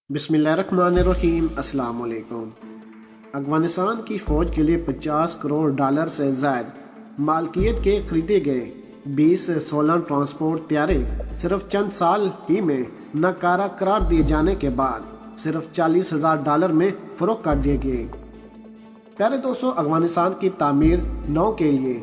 बिस्मिल्लाहिर्रहमानिर्रहीम। अस्सलाम वालेकुम। अफगानिस्तान की फ़ौज के लिए 50 करोड़ डॉलर से ज़ायद मालकियत के खरीदे गए 20 से 16 ट्रांसपोर्ट त्यारे सिर्फ चंद साल ही में नाकारा करार दिए जाने के बाद सिर्फ $40,000 में फ़रोख्त कर दिए गए। प्यारे दोस्तों, अफगानिस्तान की तामीर नौ के लिए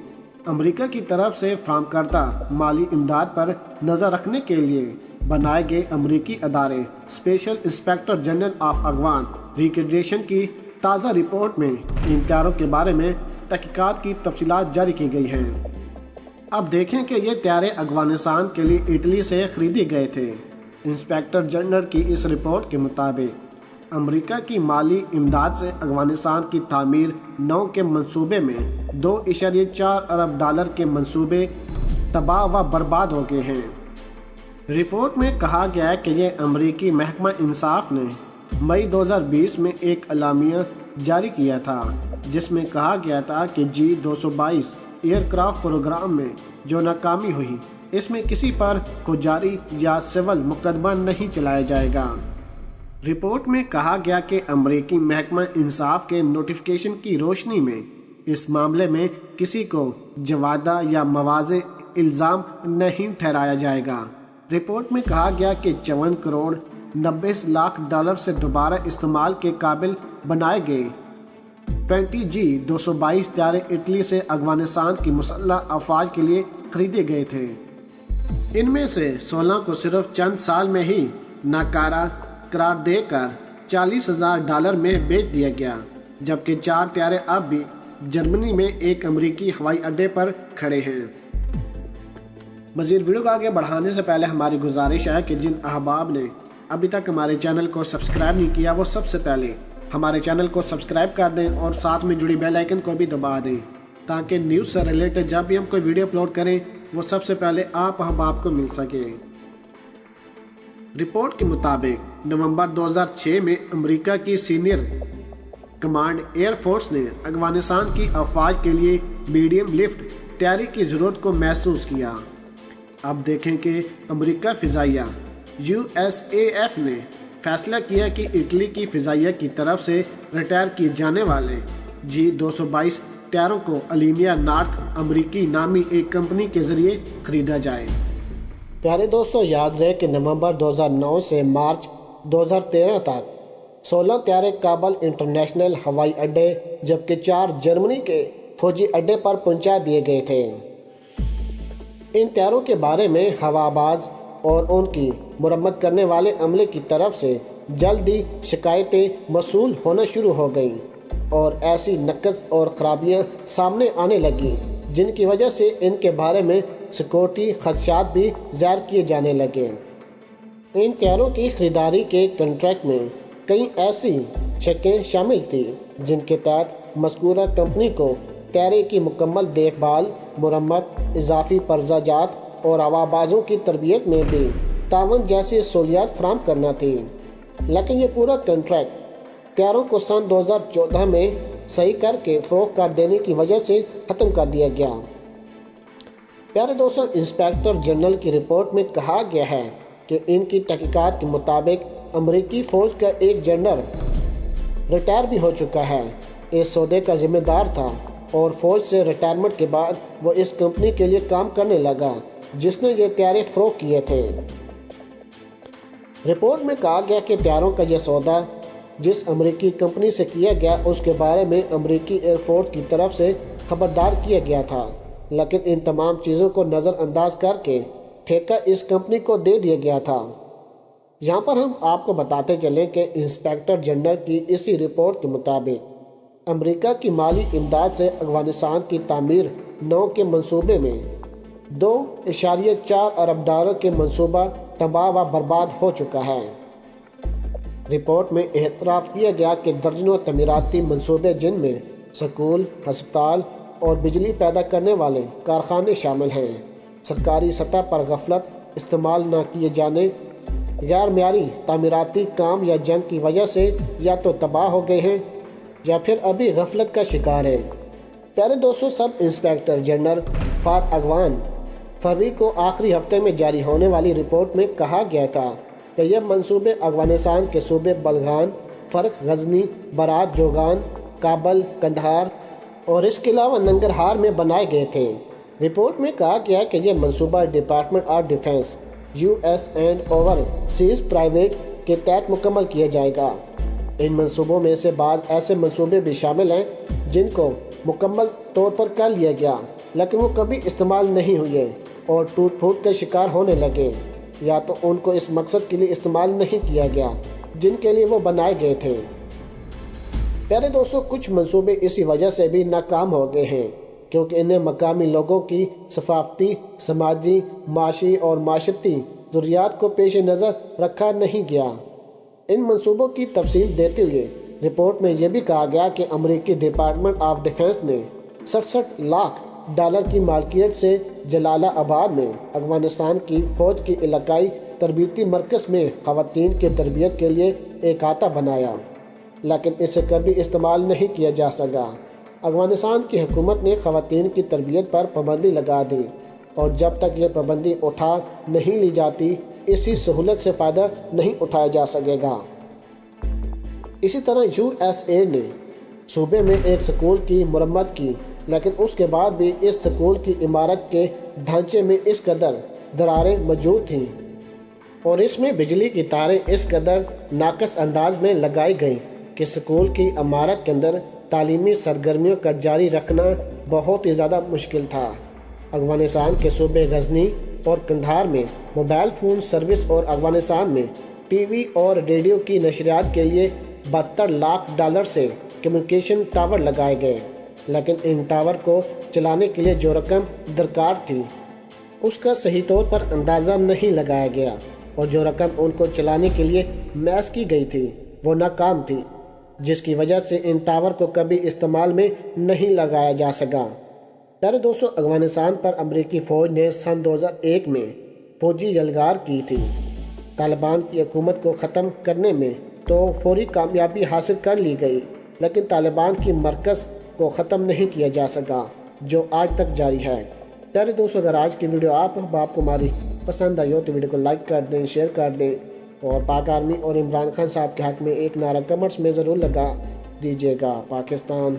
अमेरिका की तरफ से फराहम करदा माली इमदाद पर नज़र रखने के लिए बनाए गए अमरीकी अदारे special inspector general of Afghan recognition की ताज़ा रिपोर्ट में इन त्यारों के बारे में तहकीकात की तफसीलात जारी की गई हैं। अब देखें कि ये त्यारे अफगानिस्तान के लिए इटली से खरीदे गए थे। इंस्पेक्टर जनरल की इस रिपोर्ट के मुताबिक अमेरिका की माली इमदाद से अफगानिस्तान की तामीर 9 के मंसूबे में $2.4 अरब के मंसूबे तबाह व बर्बाद हो गए हैं। रिपोर्ट में कहा गया है कि यह अमरीकी महकमा इंसाफ ने मई 2020 में एक अलामिया जारी किया था, जिसमें कहा गया था कि G-222 एयरक्राफ्ट प्रोग्राम में जो नाकामी हुई, इसमें किसी पर फौजारी या सिविल मुकदमा नहीं चलाया जाएगा। रिपोर्ट में कहा गया कि अमरीकी महकमा इंसाफ के नोटिफिकेशन की रोशनी में इस मामले में किसी को जवादा या मवाज़े इल्ज़ाम नहीं ठहराया जाएगा। रिपोर्ट में कहा गया कि 54 करोड़ 90 लाख डॉलर से दोबारा इस्तेमाल के काबिल बनाए गए 20 G-222 त्यारे इटली से अफगानिस्तान की मुसल्लह अफवाज के लिए खरीदे गए थे। इनमें से 16 को सिर्फ चंद साल में ही नाकारा करार देकर $40,000 में बेच दिया गया, जबकि 4 त्यारे अब भी जर्मनी में एक अमेरिकी हवाई अड्डे पर खड़े हैं। मज़ीद वीडियो को आगे बढ़ाने से पहले हमारी गुजारिश है कि जिन अहबाब ने अभी तक हमारे चैनल को सब्सक्राइब नहीं किया, वो सबसे पहले हमारे चैनल को सब्सक्राइब कर दें और साथ में जुड़ी बेल आइकन को भी दबा दें, ताकि न्यूज़ से रिलेटेड जब भी हम कोई वीडियो अपलोड करें वो सबसे पहले आप अहबाब को मिल सके। रिपोर्ट के मुताबिक नवंबर 2006 में अमेरिका की सीनियर कमांड एयरफोर्स ने अफगानिस्तान की अफवाज के लिए मीडियम लिफ्ट तैयारी की ज़रूरत को महसूस किया। अब देखें कि अमेरिका फ़िज़ाइया USAF ने फैसला किया कि इटली की फ़िज़ाइया की तरफ से रिटायर किए जाने वाले G-222 त्यारों को अलीनिया नॉर्थ अमेरिकी नामी एक कंपनी के ज़रिए खरीदा जाए। प्यारे दोस्तों, याद रहे कि नवंबर 2009 से मार्च 2013 तक 16 त्यारे काबल इंटरनेशनल हवाई अड्डे जबकि 4 जर्मनी के फौजी अड्डे पर पहुंचा दिए गए थे। इन त्यारों के बारे में हवाबाज और उनकी मुरम्मत करने वाले अमले की तरफ से जल्द ही शिकायतें मसूल होना शुरू हो गईं और ऐसी नक़्क़स और ख़राबियाँ सामने आने लगीं, जिनकी वजह से इनके बारे में सिक्योरिटी खदशात भी ज़ाहिर किए जाने लगे। इन त्यारों की ख़रीदारी के कॉन्ट्रैक्ट में कई ऐसी शर्तें शामिल थी जिनके तहत मज़कूरा कंपनी को त्यारे की मुकम्मल देखभाल, मुरम्मत, इजाफी परजाजात और हवाबाजों की तरबियत में भी तावन जैसी सहूलियात फराहम करना थी। लेकिन ये पूरा कॉन्ट्रैक्ट त्यारों को सन 2014 में सही करके फ़रोख्त कर देने की वजह से ख़त्म कर दिया गया। प्यारे दोस्तों, इंस्पेक्टर जनरल की रिपोर्ट में कहा गया है कि इनकी तहकीकात के मुताबिक अमरीकी फ़ौज का एक जनरल रिटायर भी हो चुका है, इस सौदे का ज़िम्मेदार था और फ़ौज से रिटायरमेंट के बाद वो इस कंपनी के लिए काम करने लगा जिसने ये त्यारे फ़रोख्त किए थे। रिपोर्ट में कहा गया कि त्यारों का यह सौदा जिस अमेरिकी कंपनी से किया गया उसके बारे में अमेरिकी एयरफोर्स की तरफ से खबरदार किया गया था, लेकिन इन तमाम चीज़ों को नज़रअंदाज करके ठेका इस कंपनी को दे दिया गया था। यहाँ पर हम आपको बताते चलें कि इंस्पेक्टर जनरल की इसी रिपोर्ट के मुताबिक अमेरिका की माली इमदाद से अफगानिस्तान की तामीर 9 के मंसूबे में $2.4 अरब के मंसूबा तबाह व बर्बाद हो चुका है। रिपोर्ट में एतराफ़ किया गया कि दर्जनों तमीराती मंसूबे, जिनमें स्कूल, हस्पताल और बिजली पैदा करने वाले कारखाने शामिल हैं, सरकारी सतह पर गफलत, इस्तेमाल न किए जाने, गैर मियारी तामीराती काम या जंग की वजह से या तो तबाह हो गए हैं या फिर अभी गफलत का शिकार है। प्यारे दोस्तों, sub inspector general for Afghan फरवरी को आखिरी हफ्ते में जारी होने वाली रिपोर्ट में कहा गया था کہ یہ منصوبے افغانستان کے صوبے بلغان، فرق، غزنی، برات، جوگان، کابل، قندھار اور اس کے علاوہ ننگرہار میں بنائے گئے تھے۔ رپورٹ میں کہا گیا کہ یہ منصوبہ department of defence US and overseas private کے تحت مکمل کیا جائے گا۔ ان منصوبوں میں سے بعض ایسے منصوبے بھی شامل ہیں جن کو مکمل طور پر کر لیا گیا لیکن وہ کبھی استعمال نہیں ہوئے اور ٹوٹ پھوٹ کا شکار ہونے لگے، یا تو ان کو اس مقصد کے لیے استعمال نہیں کیا گیا جن کے لیے وہ بنائے گئے تھے۔ پیارے دوستو، کچھ منصوبے اسی وجہ سے بھی ناکام ہو گئے ہیں کیونکہ انہیں مقامی لوگوں کی ثقافتی، سماجی، معاشی اور معاشرتی ضروریات کو پیش نظر رکھا نہیں گیا۔ ان منصوبوں کی تفصیل دیتے ہوئے رپورٹ میں یہ بھی کہا گیا کہ امریکی ڈپارٹمنٹ آف ڈیفنس نے 67 لاکھ ڈالر کی مالکیت سے جلالہ آباد میں افغانستان کی فوج کی علاقائی تربیتی مرکز میں خواتین کی تربیت کے لیے ایک احاطہ بنایا، لیکن اسے کبھی استعمال نہیں کیا جا سکا۔ افغانستان کی حکومت نے خواتین کی تربیت پر پابندی لگا دی اور جب تک یہ پابندی اٹھا نہیں لی جاتی اسی سہولت سے فائدہ نہیں اٹھایا جا سکے گا۔ اسی طرح USA نے صوبے میں ایک سکول کی مرمت کی، لیکن اس کے بعد بھی اس سکول کی عمارت کے ڈھانچے میں اس قدر دراریں موجود تھیں اور اس میں بجلی کی تاریں اس قدر ناقص انداز میں لگائی گئیں کہ سکول کی عمارت کے اندر تعلیمی سرگرمیوں کا جاری رکھنا بہت ہی زیادہ مشکل تھا۔ افغانستان کے صوبے غزنی اور قندھار میں موبائل فون سروس اور افغانستان میں TV اور ریڈیو کی نشریات کے لیے 72 لاکھ ڈالر سے کمیونیکیشن ٹاور لگائے گئے، لیکن ان ٹاور کو چلانے کے لیے جو رقم درکار تھی اس کا صحیح طور پر اندازہ نہیں لگایا گیا اور جو رقم ان کو چلانے کے لیے میس کی گئی تھی وہ ناکام تھی، جس کی وجہ سے ان ٹاور کو کبھی استعمال میں نہیں لگایا جا سکا۔ پیارے دوستو، افغانستان پر امریکی فوج نے سن 2001 میں فوجی یلغار کی تھی۔ طالبان کی حکومت کو ختم کرنے میں تو فوری کامیابی حاصل کر لی گئی، لیکن طالبان کی مرکز کو ختم نہیں کیا جا سکا جو آج تک جاری ہے۔ پیارے دوستو، اگر آج کی ویڈیو آپ کو ہماری پسند آئی ہو تو ویڈیو کو لائک کر دیں، شیئر کر دیں اور پاک آرمی اور عمران خان صاحب کے حق میں ایک نعرہ کمنٹس میں ضرور لگا دیجیے گا۔ پاکستان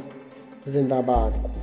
زندہ باد۔